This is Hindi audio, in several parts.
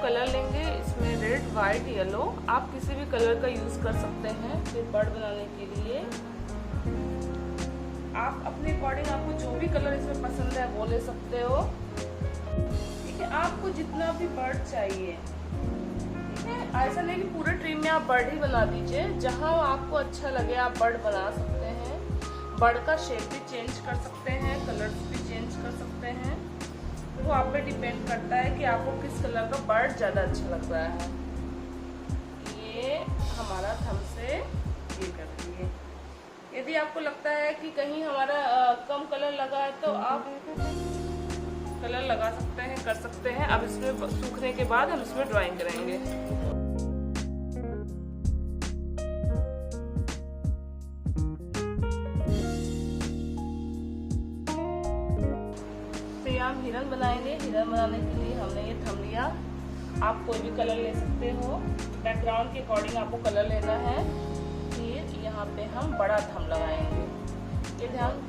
कलर लेंगे इसमें रेड, वाइट, येलो, आप किसी भी कलर का यूज़ कर सकते हैं फिर बर्ड बनाने के लिए। आप अपने अकॉर्डिंग आपको जो भी कलर इसमें पसंद है वो ले सकते हो। ठीक है, आपको जितना भी बर्ड चाहिए, ठीक है, ऐसा नहीं कि पूरे ट्री में आप बर्ड ही बना दीजिए, जहाँ आपको अच्छा लगे आप बर्ड बना सकते हैं। बर्ड का शेप भी चेंज कर सकते हैं, कलर्स भी चेंज कर सकते हैं, वो आप पे डिपेंड करता है कि आपको किस कलर का बर्ड ज़्यादा अच्छा लग रहा है। ये हमारा थंब से ये कर दिए। यदि आपको लगता है कि कहीं हमारा कम कलर लगा है तो आप कलर लगा सकते हैं, कर सकते हैं। अब इसमें सूखने के बाद हम इसमें ड्राइंग करेंगे। हम हिरन बनाएंगे। हिरन बनाने के लिए हमने ये थंब लिया। आप कोई भी कलर ले सकते हो, बैकग्राउंड के अकॉर्डिंग आपको कलर लेना है। फिर यहाँ पे हम बड़ा थंब लगाएंगे। ये ध्यान,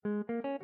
है।